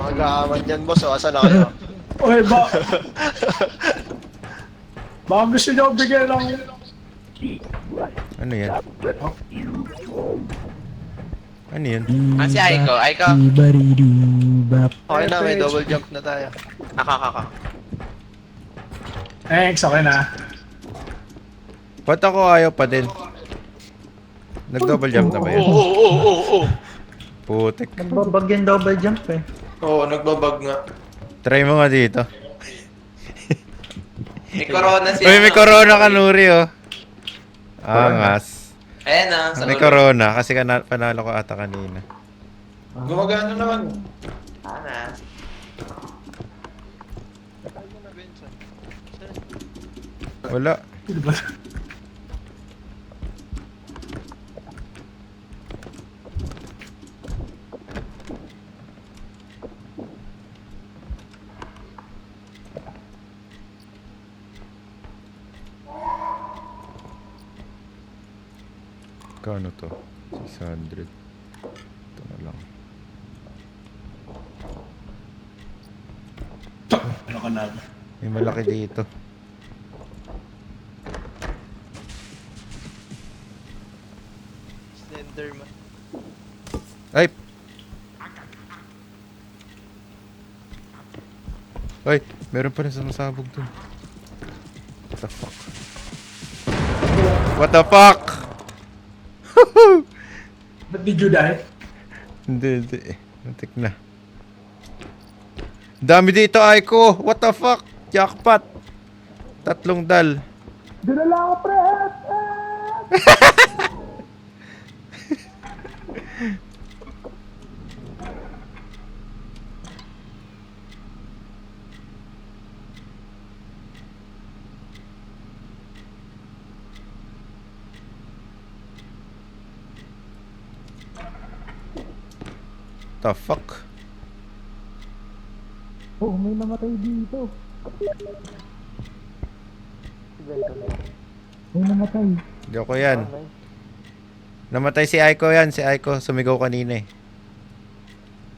Mag-aaman dyan, boss. O, asan na kayo? Oy, baka gusto niyo bigyan ng... Ano yan? Ano yun? Si Aiko. Aiko. Okay na, may double jump na tayo. Ako. Thanks, okay na. Ba't ako ayaw pa din? Nag-double jump na ba yan? Oo. Putik. Nagbabag yung double jump eh. Oo, nagbabag nga. Try mo nga dito. May corona siya. Uy, may corona ka, Nuri, oh. Angas. Ayan na. Sa May ulo. corona kasi panalo ko ata kanina. Gumagana naman. Sana. Wala. Kano to? 600. Ito na lang. Ano ka na? May malaki dito. Slenderman. Ay! Ay! Meron pa rin sumasabog dun. What the fuck? What the fuck? Ba't did you die? Hindi. Natik na. Dami dito, Aiko! What the fuck? Jackpot! 3 dal. Dinala ako, pre! The fuck? Oh, may namatay dito. May namatay. Hindi ako yan. Namatay si Aiko yan. Si Aiko sumigaw kanina eh.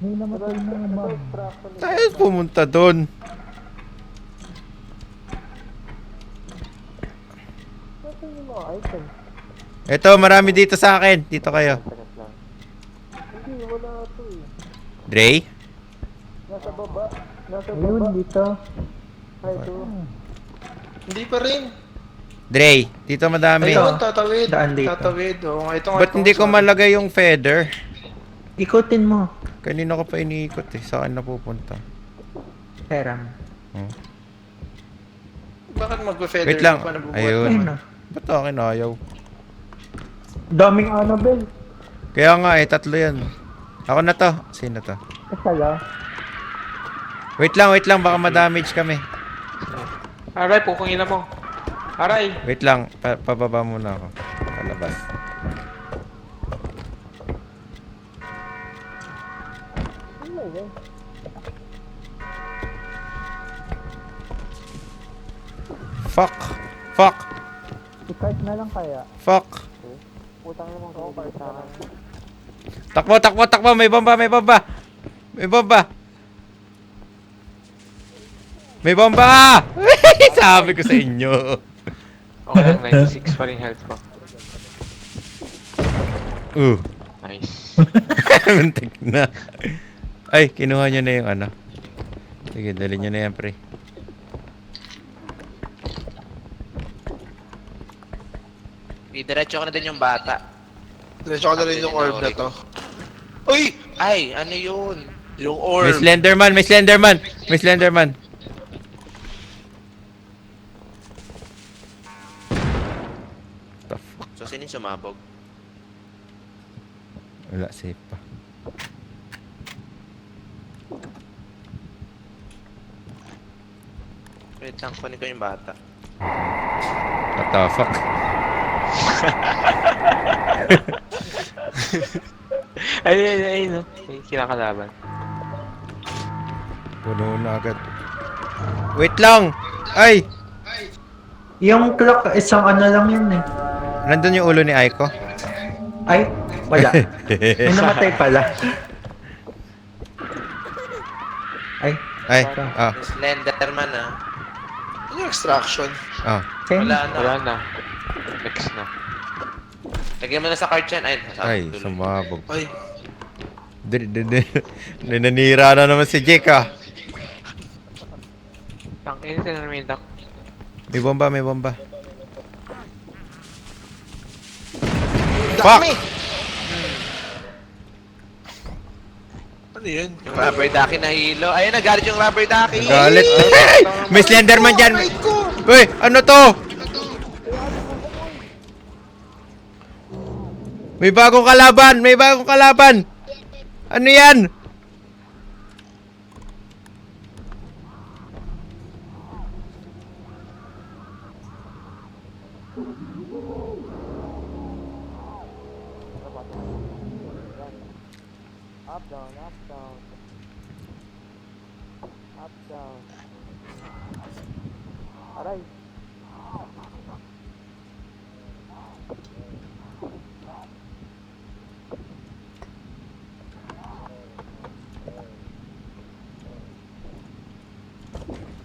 May namatay na mob. Tayo pumunta doon. Ito, marami dito sa akin. Dito kayo. Hindi, wala ito eh. Dre? Nasa baba. Ayun, dito. Ay, ito. Hindi pa rin. Dre, dito madami. Ayun, tatawid. Daan dito. Tatawid. Oo, nga, ito nga. Ba't hindi ko malagay yung feather? Ikutin mo. Kanina ko pa iniikot eh. Saan napupunta? Peram. Oh. Bakit mag-feather? Wait lang. Pa nabubuhat Ayun. Ayun naman? na. Ba't akin ayaw? Daming Annabelle. Kaya nga eh, 3 yan. Ako na to. Sino to? Kasaya. Wait lang. Baka ma-damage kami. Aray, pukungin na mo. Aray. Wait lang. Pababa muna ako. Palabas. Fuck. I-cart na lang kaya. Fuck. Putang naman ko para sa akin. Takbo. May bomba. May bomba! Sabi ko sa inyo. Okay lang, 96 pa rin health ko. Nice. Muntik na. Ay, kinuha nyo na yung ano. Sige, dali nyo na yan, pre. Diretso ko na din yung bata. Diretso ko na rin yung orb na to. Uy! Ay, ano yun? Yung May orb. Slenderman. The fuck? So, sino yung sumabog? Wala, safe pa. Wait lang, kunin ko yung bata. What the fuck? Ay, no. Kinakalaban. Puno na agad. Wait lang! Ay! Yung clock, isang ano lang yun eh. Nandun yung ulo ni Aiko? Ay, wala. May namatay pala. Ay, Ay, Slenderman ah. Ano yung extraction? Ken. Wala na. Next na. Lagyan mo na sa cart yan. Ay, sumabog. Ay, Nanira na naman si Jake ah. Tangin na namin dak. May bomba, may bomba. dami! Ano yun? Yung rubber ducky na hilo. Ayun, nagalit yung rubber ducky. Galit. May Slenderman dyan. Ay, ko! Uy, ano to? May bagong kalaban! May bagong kalaban! Ano yan?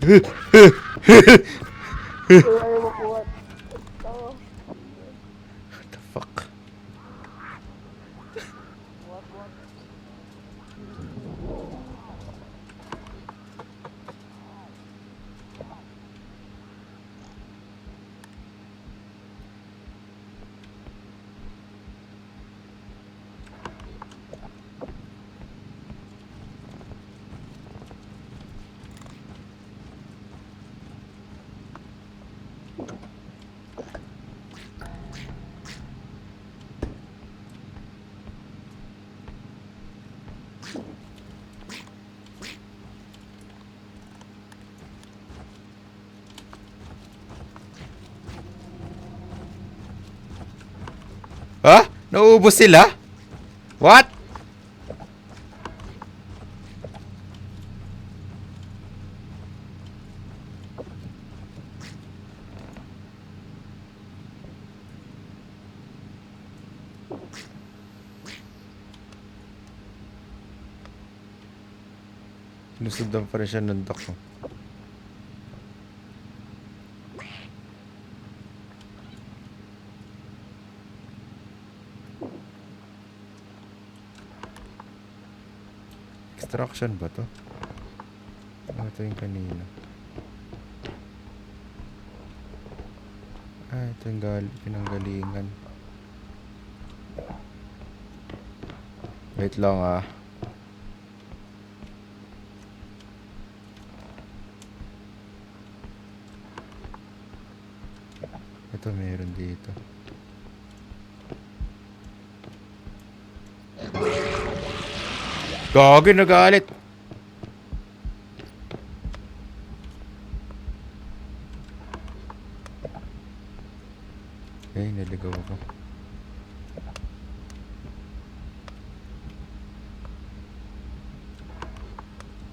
What the fuck? Ha? Nauubos sila? What? Sinusundan pa rin siya ng dock ko. Extraction ba to? Ano ito yung kanina? Ito yung pinanggalingan. Wait lang ah. Ito meron dito. Gagi, nagalit. Naligaw ako.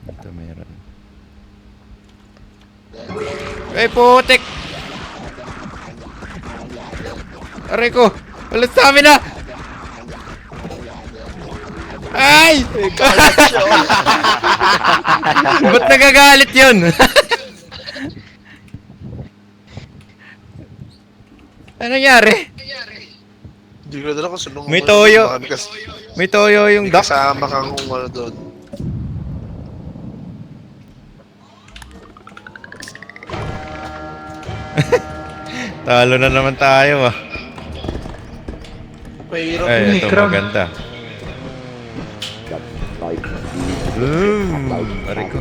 Ito meron. Putik! Aray ko! Walang stamina! Ay! Ba't nagagalit yun? Ano nangyari? Hindi ko na kung sunong May toyo. May toyo yung duck. Kasama kang umano doon. Talo na naman tayo ah. Mahirap. Ay, ito Micro. maganda. Aray ko.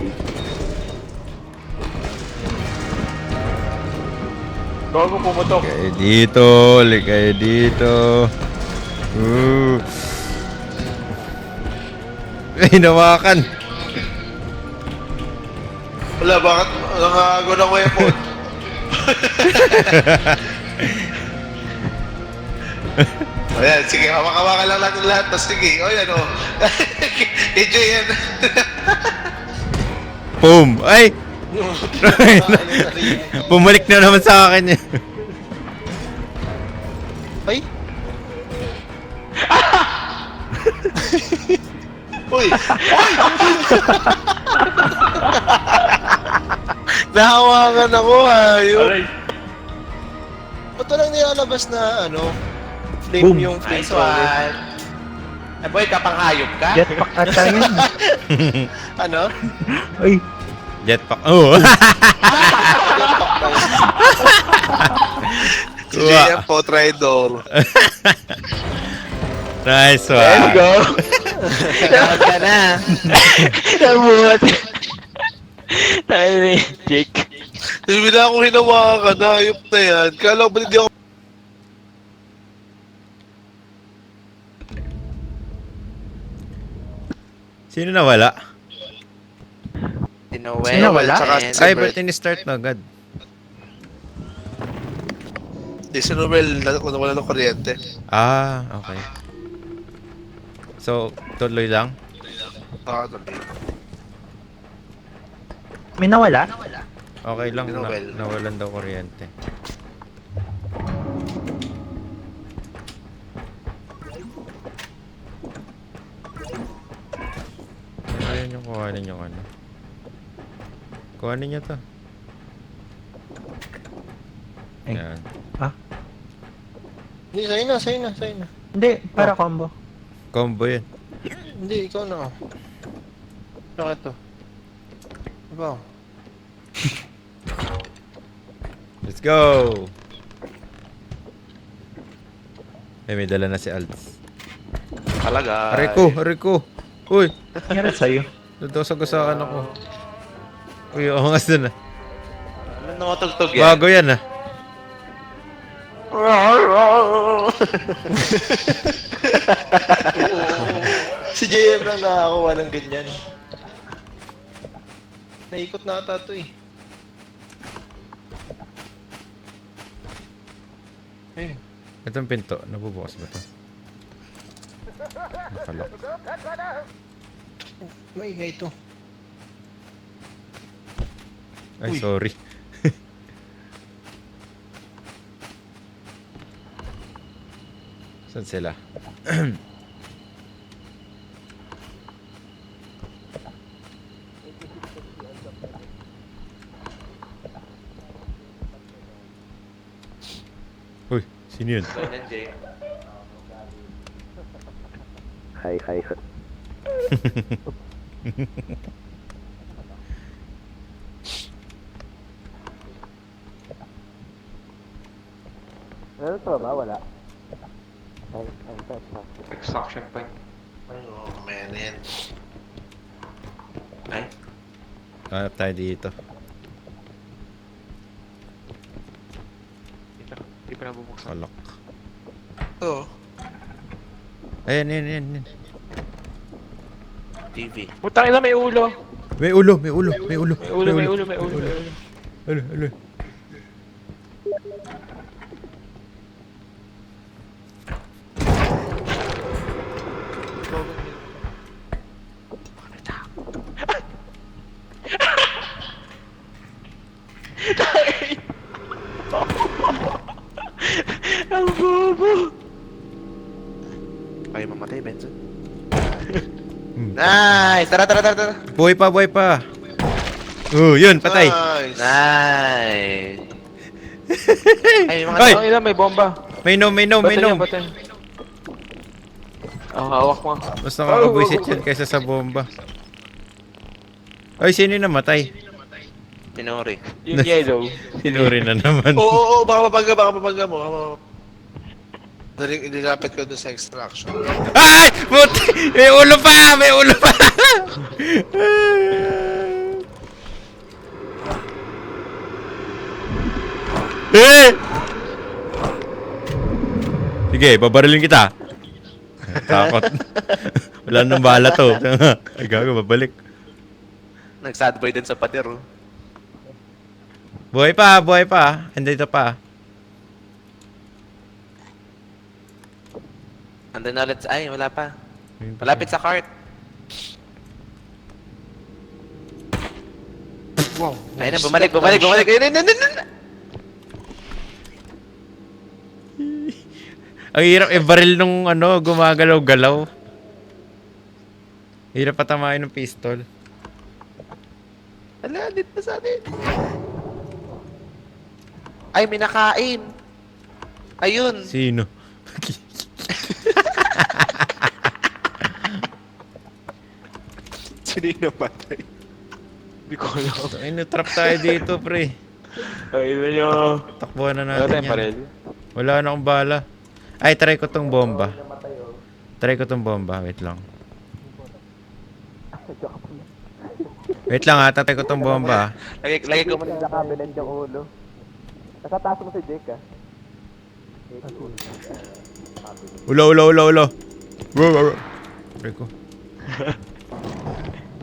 Gago pumutok. Kayo dito, ulit kayo dito. Hinawakan. Wala, bakit nangago ng weapon? Ayan, sige, hawak-hawakan lang natin lahat. Tapos sige, o yan o. Enjoy yan. Boom! Ay! Bumalik na naman sa akin yan. Ay! Uy! Uy! Nahawakan ako, hayop. Aray. Ba't walang nilalabas na, ano, flame Boom. yung flame Nice one. Eh, boy, kapang hayop ka? Jetpack ata yun. Ano? Uy, Jetpack. Oh. Si JM po, Tridor. Nice one. let's go. Tawag ka na. Nabuhat. Tayo ni Jake. Sabi na akong hinawakan, hayop na yan. Kala ko ba hindi ako... Sino nawala? Si Noel. Sino wala? Tsaka and- si Ay, Bert. ba't ini-start na agad? Di si Nobel, wala ng kuryente. Ah, okay. So, tuloy lang? Nakakatabi. May nawala? Okay lang na, Nobel. nawalan daw kuryente. Ayun yung kuhanin yung ano. Kuhanin niya to. Ay. Yan. Hindi, sa'yo na, sa'yo na, sa'yo na. Hindi, para combo. Combo yun. Hindi, ikaw na. Saka ito. Diba? Let's go! May dala na si Alds. Talaga. Aray ko! Uy! Nangyari sa'yo. Doon sa gusakan ako. Uy, ako nga na. Ano namatugtog yan? Bago yan ah. Si JM lang nakakuha ng ganyan. Naikot na ata ito eh. Ayun. Itong pinto, nabubukas ba ito? Nakalok. Maingay ito. Ay, Uy. sorry. Saan sila? Uy, sino yun? So, yan, Jay. Extraction point. Oh, man, yan. Ay, Hanap tayo dito. dito. Hindi pa nabubuksan. Kalok. Ito. Ayan. TV. Putang ina, may ulo. May ulo. May ulo. Ano. Ang bobo. Ay, mamatay, Benson. Hmm. Nice! Tara. Buhay pa. Yun, patay. Nice. Nice! Ay, mga Ay! tao. Ina, may bomba. May nom. Batan. Hawak mo. Mas nakakabwisit yan kaysa sa bomba. Ay, sino yung namatay? Pinori. Yung yellow. Sinuri na naman. Oo, baka mapagga mo. Nilapit ko doon sa extraction. Ay! Puti! May ulo pa! Eh! Sige, babarilin kita. Takot. Wala nang bala to. Ay, gago, babalik. Nag-sad boy din sa pader, oh. Buhay pa. Andito pa. Andun na ulit. Ay, wala pa. Malapit sa cart. Wow. Ayun na, bumalik. Ayun. Ang hirap i-baril nung gumagalaw-galaw. Hirap patamain ng pistol. Ala, dito sa atin. Ay, may nakain. Ayun. Sino? Sino yung napatay? Hindi ko alam. Ay, trap tayo dito, pre. Ay, nyo. Takbuhan na Wala natin tayong yan. parel. Wala na akong bala. Ay, try ko tong bomba. Try ko tong bomba. Wait lang. Wait lang ha, tatay ko tong bomba. Lagi ko muna sa kabilan yung ulo. Nakataas mo si Jake ah. Ulo. Try ko.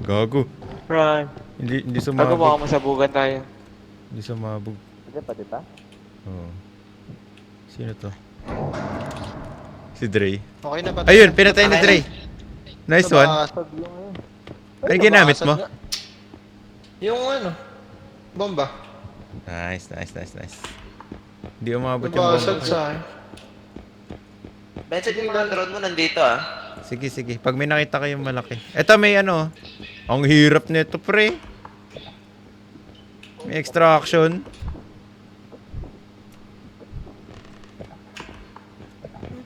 Gago. Run. Hindi Bago sumabog. mo masabugan tayo. Hindi sumabog. Hindi pa, di ba? Oo. Sino to? Si Dre. Okay na ba? Ayun, pinatay ni Dre. Nice one. Ano ginamit mo? Yung ano? Bomba. Nice. Hindi umabot yung Nabasag bomba. sa akin. Benson, yung mga drone mo nandito ah. Sige. Pag may nakita kayong malaki. Eto may ano. Ang hirap nito, pre. May extraction.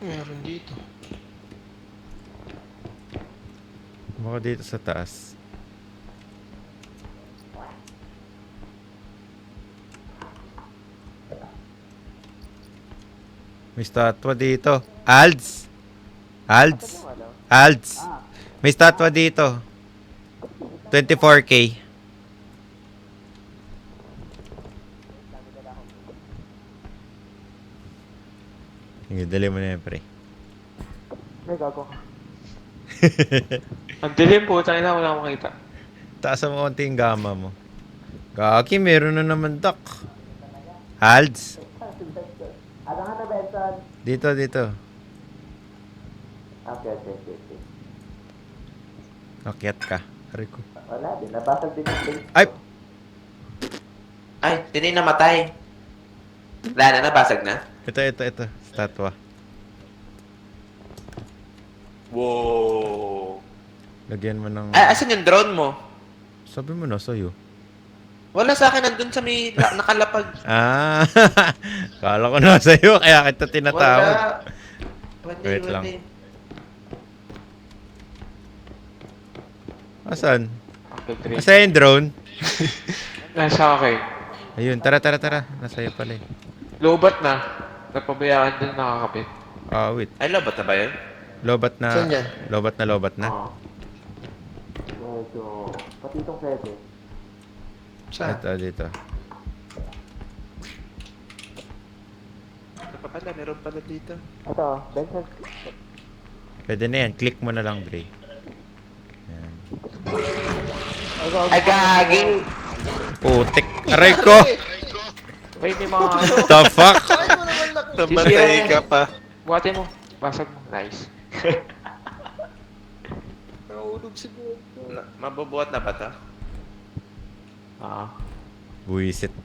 Meron dito. Baka dito sa taas. May statwa dito. Alds. May statwa dito. 24K. Sige, dali mo na yan, pre. May gago ka. Ang dilim po, tayo na wala akong makita. Taas mo konti yung gamma mo. Kaki, meron na naman duck. Alds. Dito. Okay. Akyat ka. Ari ko. Wala din, nabasag din yung plate. Ay! Ay, hindi namatay. Wala na, nabasag na. Ito. Statwa. Wow. Lagyan mo ng... Ay, asan yung drone mo? Sabi mo na sa'yo. Wala sa akin, nandun sa may nakalapag. Ah! Kala ko na sa'yo, kaya kita tinatawag. Wala. Wait lang. Asan? Asan yung drone? Nasa akin. Ayun, tara. Nasa'yo pala eh. Lobat na. Napabayaan din nakakapit. Ah, wait. Ay, lobat na ba yun? Lobat na. Saan yan? Lobat na. Oo. Medyo, pati itong pwede. Saan? Ito, dito. Ano pa pala? Meron pala dito. Ito, Benson. Pwede na yan. Click mo na lang, Dre. Yan. Ay, gagi! Putik. Aray ko! Wait, may mga ano. The fuck? Namatay ka pa. Buhatin mo. Basag mo. Nice. Nahulog siguro. Mabubuhat na ba ito? Buisit.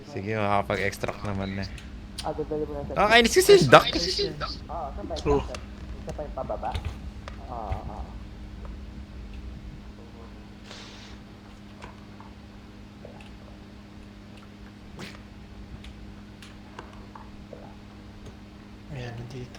Sige, makakapag-extract naman na. Kainis kasi yung duck. True. Ayan, dito.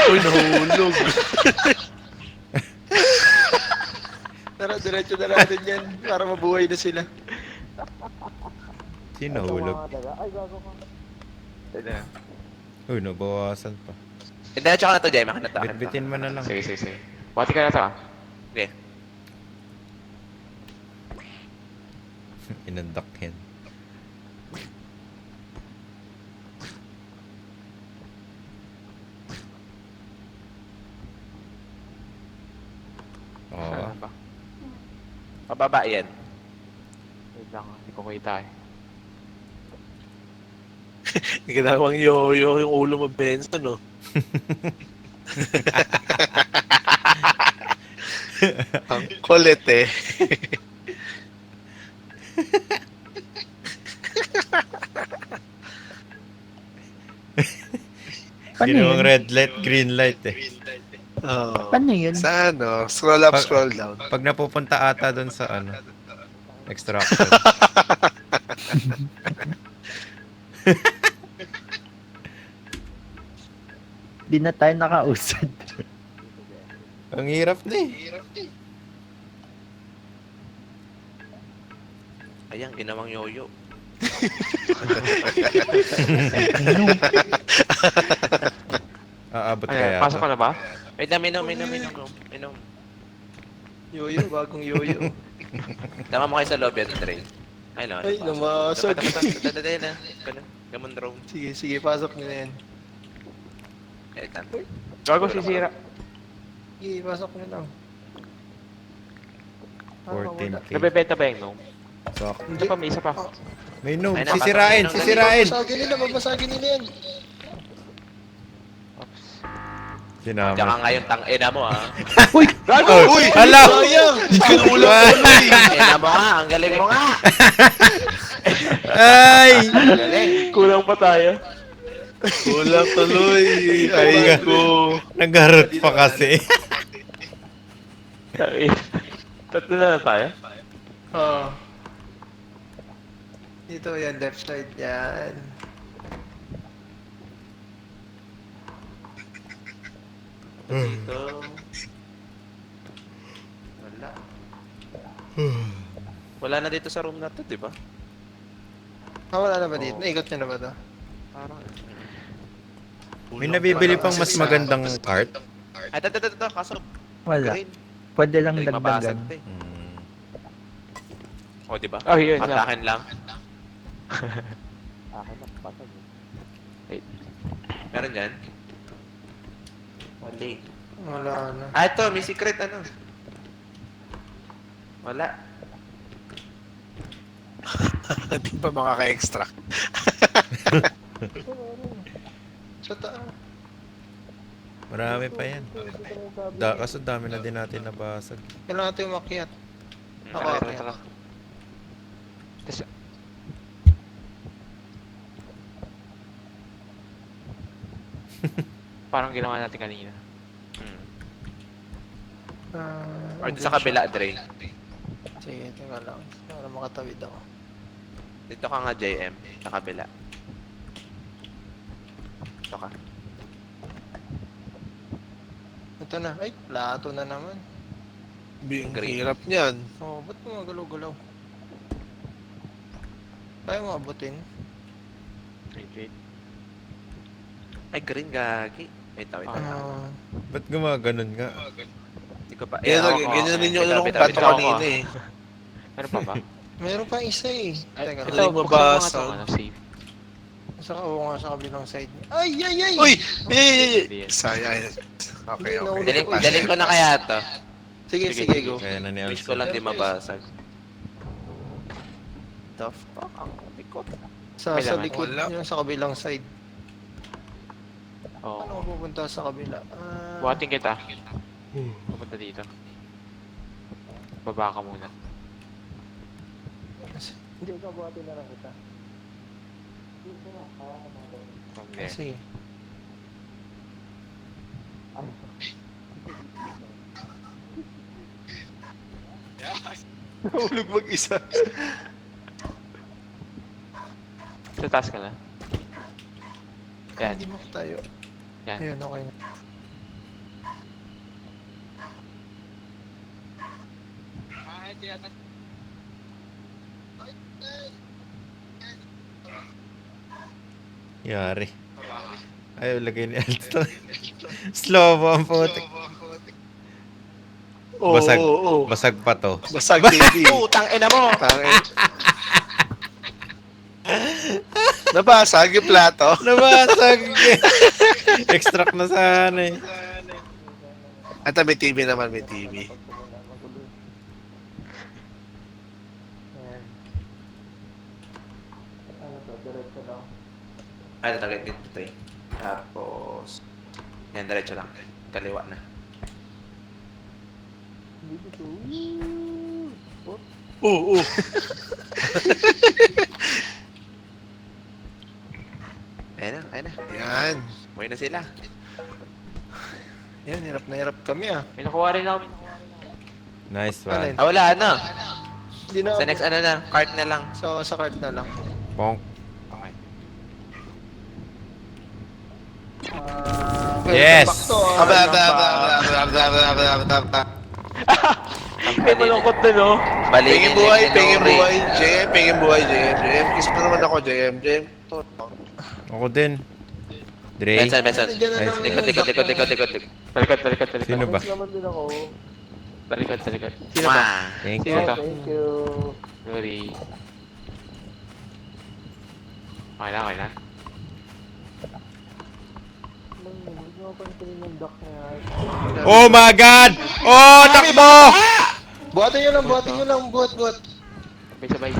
Uy, nahulog. Tara, diretso na natin yan para mabuhay na sila. Sino hulog? Tara. Uy, nabawasan pa. Diretso ka na to, Jay. Makin na to. Bitbitin mo na lang. Sige. Buhati ka na to, ah. Okay. Inandak yan. Oo. Saan ba? Pababa yan. Wait lang, hindi ko kita eh. Ginawang yoyo yung ulo mo, Benson, no? Ang kulit eh. Paano Ginawang yun? red light, green light eh. Oh. Paano yun? Sa ano? Scroll up, Pag- scroll down. Pag napupunta ata doon sa ano, extraction. Di na tayo nakausad. Ang hirap na eh. Ayan, ginawang yoyo. Aabot Ayan, kaya pasok to. ka na ba? Wait na, minom. Yoyo, bagong yoyo. Tama mo kayo sa lobby at train. Ay, no. Ay, lumasag. Dadadayin na. Gamon drone. Sige, sige, pasok nyo na yan. Eh, tan. Gago sisira. Sige, pasok nyo lang. 14k. Nabebenta ba yung gnome? So, Isa pa, may isa pa. may no, Ay, napasok sisirain, yun ng sisirain. Babasagin nila yan. Diyan Sinama. ka ngayon, tang-ina mo, ha? Uy! Hala! Sayang! Tang-ina mo, ha? Ang galing mo, nga! Ay! Galing. Kulang pa tayo. Kulang tuloy. Ay, ko. Nagharot pa kasi. Tatlo na tayo. Oo. Dito yan, left side yan. Dito. Wala. Wala na dito sa room na to, di ba? Wala na ba dito? Naikot nyo na ba to? Parang... May nabibili pang mas magandang cart. Ay, ito. Kaso, Wala. green. Pwede lang Galing mabasag dagdagan. to, eh. Hmm. O, di ba? Oh, yun. At Yeah. akin lang. Meron dyan? Wala. Wala na. Ah, ito, may secret, ano? Wala. Hindi pa makaka-extract. Sa taas. Marami pa yan. Kaso dami na din natin nabasag. Kailangan natin umakyat. Ako, Tara, akyat. tara. Parang ginawa natin kanina. Hmm. Or Andun sa kabila, Dre. Sige, tingnan lang. Para makatawid ako. Dito ka nga, JM. Sa kabila. Dito ka. Ito na. Ay, plato na naman. Ang Green. hirap niyan. Oh, ba't gumagalaw-galaw? Kaya mo abutin? Wait. Ay, green, gagi. Wait, wait. Ah, Ba't gumaganon nga? Hindi ko pa. Ganyan, ako, ganyan rin yung Bitaw, ano kong bitaw, plato bitaw. kanina eh. Ano pa ba? meron pa isa eh. Teka Ito, lang. buksan mo nga mabasag. itong ano, save. Oo nga sa kabilang side niya. Ay, ay, ay! Uy! Hindi yan. Sayang. Okay, okay. Daling ko na kaya to. Sige, Sige, sige, sige. go. Kaya na ni Wish ko lang Alson. di mabasag. The fuck? Ang likot. Sa Kailangan. likod Wala. niya, sa kabilang side. Oo. Ano pupunta sa kabila? Buhatin kita. Pupunta dito. Baba ka muna. Hindi ka buhatin na lang kita. From there. Sige. Nahulog mag-isa. Sa taas ka na. Yan. Hindi mo tayo. Yan. Ayun, okay na. Yari. Ay, lagay ni Alson. Slow mo ang putik. Oo, Basag. oo, oo. Basag pa to. Basag TV. Putang ina mo! Tangin. Nabasag yung plato. Nabasag! Extract na sana eh. At may TV naman, may TV. Ay, target dito tayo. Tapos... Yan, diretso lang. Kaliwa na. Oo. Ayun na. Yan. Umuwi na sila. Yan, hirap na hirap kami ah. May nakuha rin ako. Nice Alin? one. Wala na. Hindi na Sa next na, cart na lang. Sa card na lang. Bonk. Okay. Yes! Back to, May malungkot na, no? Pingin buhay, pingin buhay. JM, pingin buhay, JM. JM, kiss mo naman ako, JM. JM, to. Ako din. Dre. Benson. Nandiyan na lang Likod. Talikod. Sino ba? Talikod. Sino ba? Thank Sino you. to? Sorry. Okay na. Oh my God! Oh, takbo! Buhatin nyo lang, buhat. Sabay.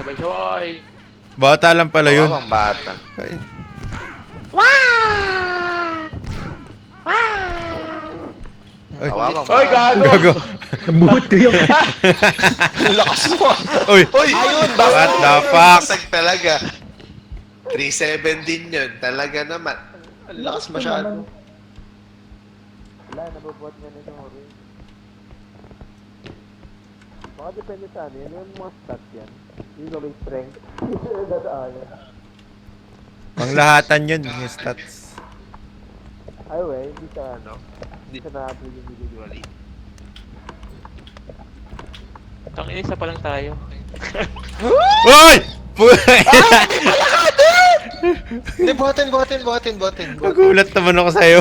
Bata lang pala yun. Kawawang bata. Ay, Kawawang Oy, bata. gago! gago. Nabuhat ko yung... Lakas mo ah. Uy! Ayun, What the fuck? Basag talaga. 3-7 din yun. Talaga naman. Lakas masyado. Panglahatan yun, yung stats. Tangin, isa pa lang tayo. Uy! Hindi, buhatin. Nagulat naman ako sa'yo.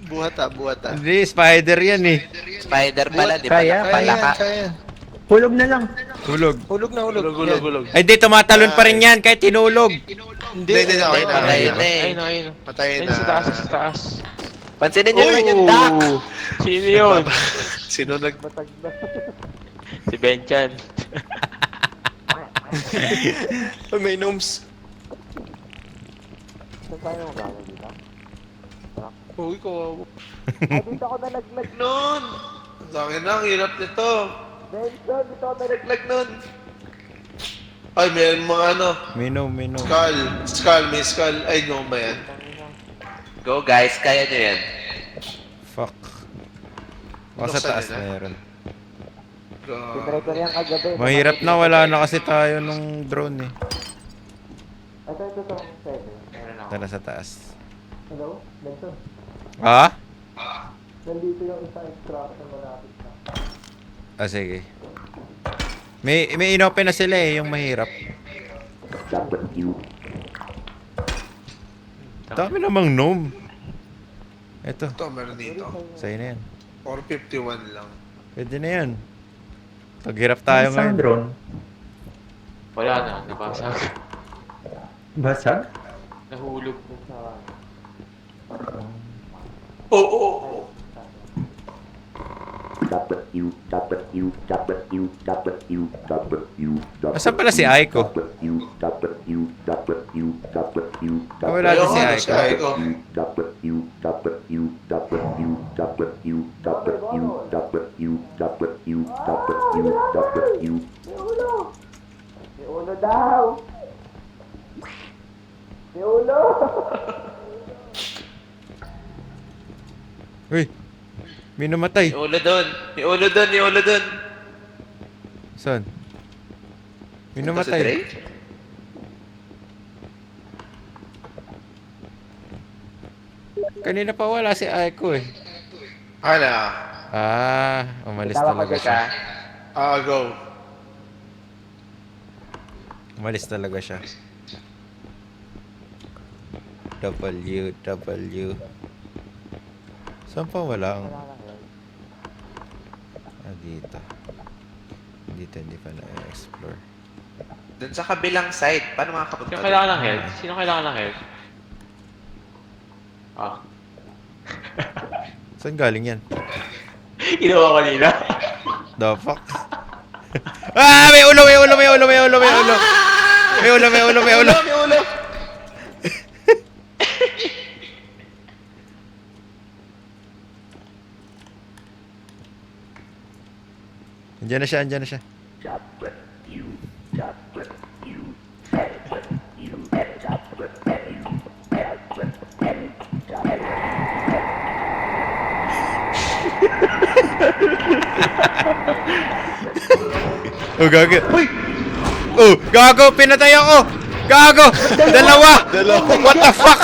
Buhat ah. Hindi, spider yan eh. Spider pala, di ba? Kaya, Palaka. Kaya. Hulog na lang. Tulog. Hulog na. Gulog. Ay, di, tumatalon pa rin yan kahit tinulog. Hindi, Hindi, okay na. Patay Okay na eh. Ayun. Patay Ayun, na. sa taas. Pansinin nyo naman yung duck. Sino yun? Sino nag... Si Benchan. May gnomes. Uy, kawawa. Nun! Sakin na, ang hirap nito. Nalaglag nun. Ay, may mga ano. Minnow. May skull. Ay, no ba yan? Go guys, kaya nyo yan. Fuck. Baka sa taas meron. Mahirap na, wala na kasi tayo nung drone eh. Tara sa taas. Hello? Benson? Ha? Nandito yung isang extra na malapit na. Ah, sige. May inopen na sila eh, yung mahirap. Dami namang gnome. Eto, Ito, meron dito. sa'yo na yan. 451 lang. Pwede na yan. Paghirap tayo Isang ngayon. drone. Wala na, nabasag. Basag? Nahulog na sa... Asan pala si Aiko? Wala din si Aiko. Aiko. Uy, may namatay. Yung ulo dun. Saan? May Ito si Dre? namatay. Kanina pa wala si Aiko eh. Ano? Ah, umalis talaga siya. Go. Umalis talaga siya. W. Saan pa wala? Ah, dito. Dito, hindi pa na-explore. Dun sa kabilang side. Paano makakapunta? Sino kailangan ng health? Sino kailangan ng health? Ah. Saan galing yan? Ginawa ko kanina. The fuck? Ah! May ulo! Andiyan na siya, andiyan na siya. Oh, gago. Oh, gago, pinatay ako. Gago, dalawa. What the fuck?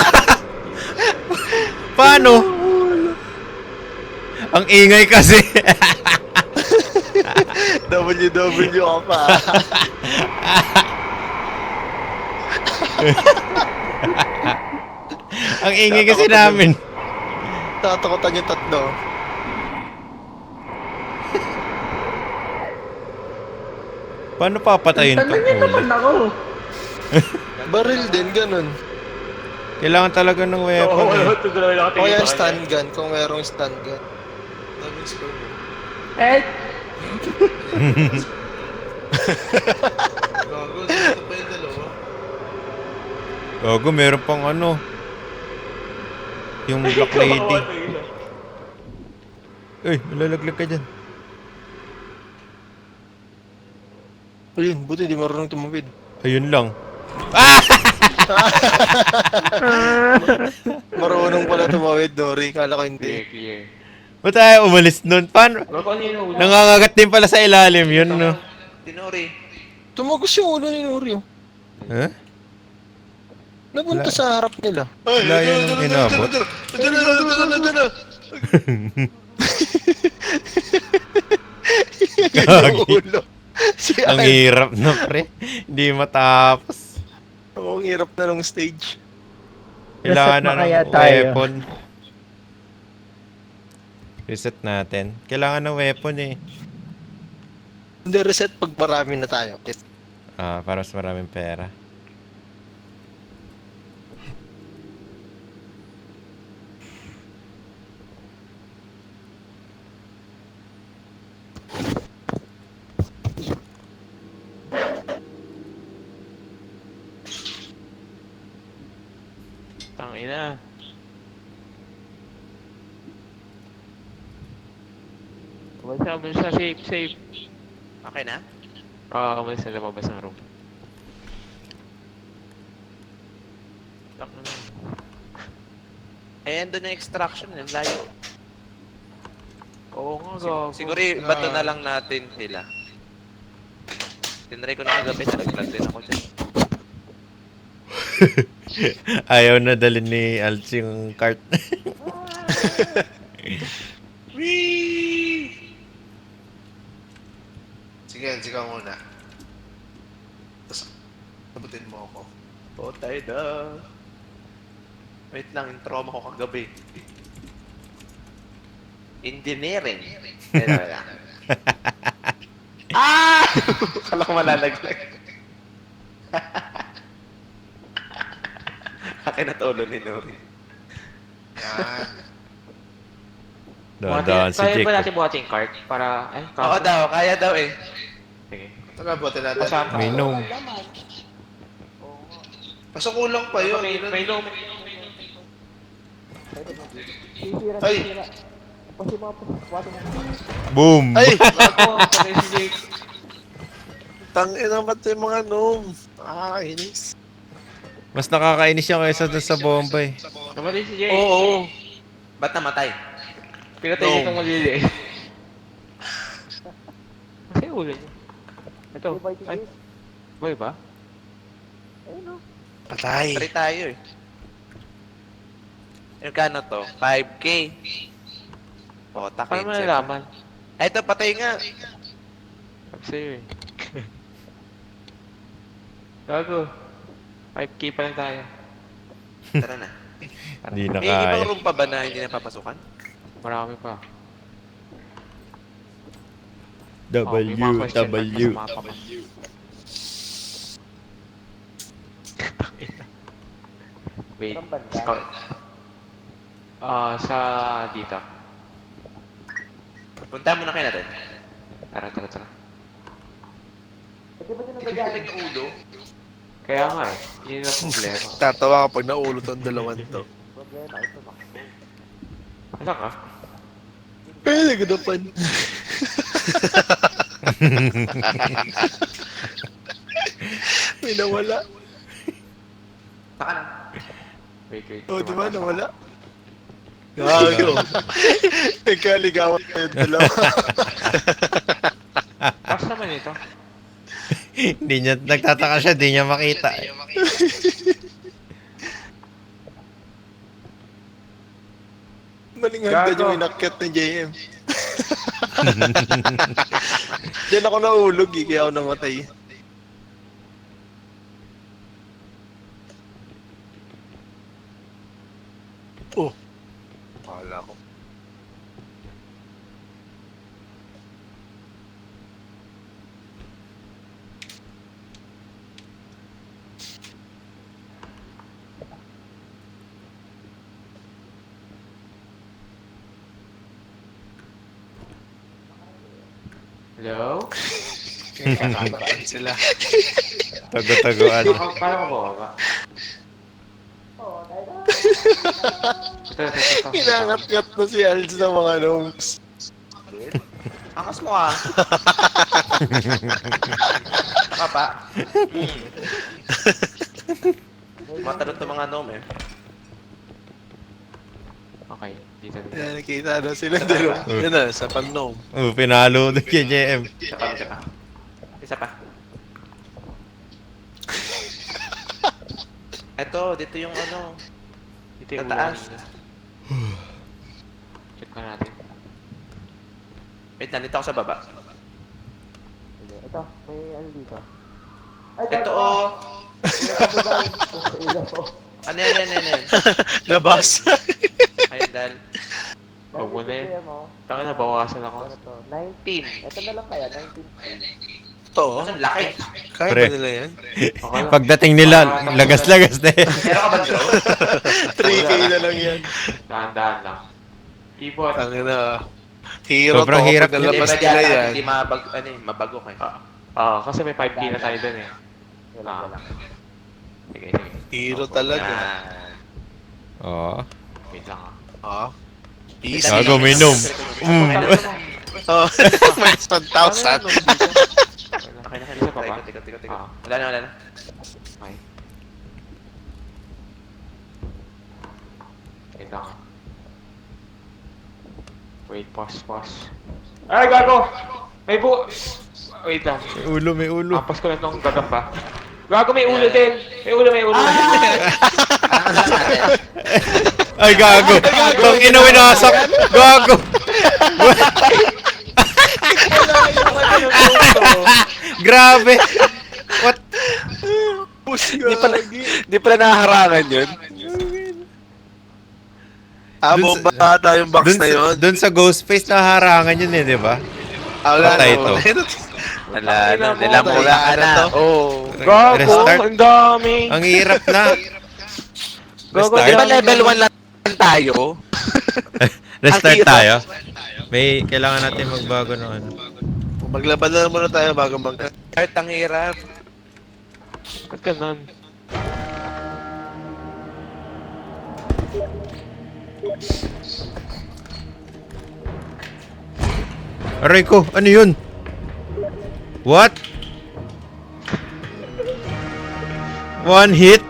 Paano? Ang ingay kasi. WW ka pa. Ang ingay kasi namin. Tatakotan yung tatlo. Paano papatayin to? Tanong niya naman ako. Baril din, ganun. Kailangan talaga ng weapon. Oo, Eh. ito dalawa lang O katingin yan, sa kanya. stun gun. Kung merong stun gun. Daming score mo. Eh, Gago, dito pa yung dalawa. Gago, meron pang ano. Yung black lady. Uy, malalaglag ka dyan. Ayun, buti di marunong tumawid. Ayun lang. Marunong pala tumawid, Dory. Kala ko hindi. Clear, clear. Ba't tayo umalis nun? Paano? Gago, ano yun? Nangangagat din pala sa ilalim yun, no? Tinori. Tumagos yung ulo ni Nori. Huh? Napunta Wala. sa harap nila. Wala yun ang inabot. Gagi. Si Ang Al. hirap na, pre. Hindi matapos. Ang hirap na ng stage. Kailangan Reset na na kaya ng tayo. weapon. Reset natin. Kailangan ng weapon eh. Hindi reset pag marami na tayo. Ah, para mas maraming pera. Tangina. Umalis na, safe, safe. Okay na? Umalis na lumabas ng room. Tangina. Eh, andun yung extraction. Yung layo. Oo nga, gago. Siguro bato na lang natin sila. Tinry ko na kagabi. Nalaglag din ako dyan. Ayaw na dalhin ni Alts yung cart. Whee! Sige, sige muna. Tapos, sabutin mo ako. Potay na. Wait lang, yung trauma ko kagabi. Engineering. Wala. Ah! Kala ko malalaglag. Akin na tulo ni Nori. Yan. Doon si Kaya Jake. ba natin buhatin yung cart? Para, Oo daw, kaya daw eh. Sige. Tara, buti natin. Pasama. May gnome. Kaso kulang pa yun. May loom. Ay! Boom! Ay! Ako, patay si Jake. Tangina ba't yung mga gnome? Inis. Mas nakakainis yan kaysa dun sa Bombay. Namatay si Jake. Oo. Ba't namatay? Pinatay niya No. itong maliliit. Kasi ulo niya. Ito. Ay. Boy ba? Patay. Try tayo eh. Yung kano to? 5K. O, Paano takin. mo nalaman? Ay, ito, patay nga. Sabi sa'yo eh. Gago. 5K pa lang tayo. Tara na. Hindi na May ibang kaya. room pa ba na hindi napapasukan? Marami pa. W, may mga question mark W. pa sa mapa ko. Wait. Scout. Sa dito. Punta mo na kayo natin. Tara, tara, tara. Tignan yung ulo. Kaya nga eh. Yun ang problema. Tatawa kapag naulo tong dalawan to. Ano ka? Pwede gadapan. May nawala. Saka na. Wait. Oh, di ba nawala? Gago. Nagkaligawan kayo dalawa. Pass naman ito. Hindi niya, nagtataka siya, di niya makita. Maling hagdan yung inakyat ni JM. Diyan ako naulog eh, kaya ako namatay. Oh. Wala ko. Hello? Kakabaan sila. Tago-tagoan. Paano ko ba? Ito. Kinangat-ngat na si Alds ng mga gnomes. Angas mo ah. Saka pa. Matalot ng mga gnome eh. Okay, dito. Yan, nakita na sila dalawa. Yan na, sa pan-gnome. Oh, pinalo doon kay JM. Isa pa. Eto, dito yung ano. Dito yung taas. Check ka natin. Wait, nandito ako sa baba. Ito, may ano dito. Ito oh. Ano yan. Labas. Ayun, dahil. Huwag mo na eh. Taka na, bawasan ako. Ano to? 19. Ito na lang kaya, 19. Ito, Ang laki. kaya Pre. ba nila yan? Okay lang. Pagdating nila, lagas-lagas na eh. Meron ka ba draw? 3K na lang yan. Dahan-dahan lang. Keyboard. Ang ina. Hero Sobrang to, hirap pag yun. nalabas Hindi, nila pwede yan. Hindi mabago kayo. Kasi may 5K na tayo dun eh. Sige. Hero talaga. Yan. Oo. Wait lang ah. Ah. Easy. Gago, minom. Oh, minus 1,000. Okay na, isa pa ba? Tikot. Wala na. Okay. Wait lang ah. Wait, pause. Ay, gago! May Wait lang. May ulo. Ampas ko na itong gagamba. Gago, may ulo din! May ulo! Ay, gago. Kung inawinasak. Gago. Grabe. What? Di pala nahaharangan yun. Dun Bomba ata yung box na yun. Doon sa Ghostface, naharangan yun eh, di ba? Wala Patay na. to. Wala na. Nilamula ka na. Oh. Gago, Restart. Ang dami! Ang hirap na. Gago, Restart. di ba level 1 lang tayo? Restart Ang hirap. tayo. May kailangan natin magbago ng ano. Maglaban na muna tayo bago Start ang hirap. Ba't ganun? Aray ko, ano yun? What? One hit?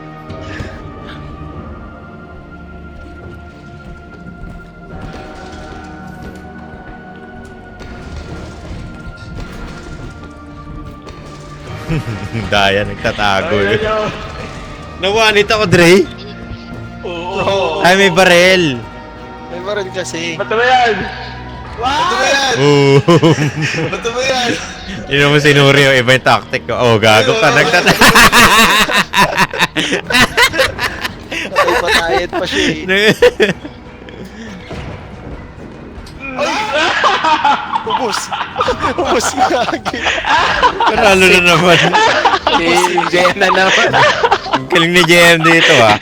Daya, nagtatago yun. Nawanit ako, Dre. Oo. Ay, may barel. May marin kasi. Ba't ba yan? Ba't ba yan? Oo. Ba't ba yan? Yun naman sinuri yung iba yung tactic ko. Oh, gago ka. Patay-patayet pa siya eh. Ubus nga. Panalo na naman. Si Jen na naman. Ang galing ni JM dito ah.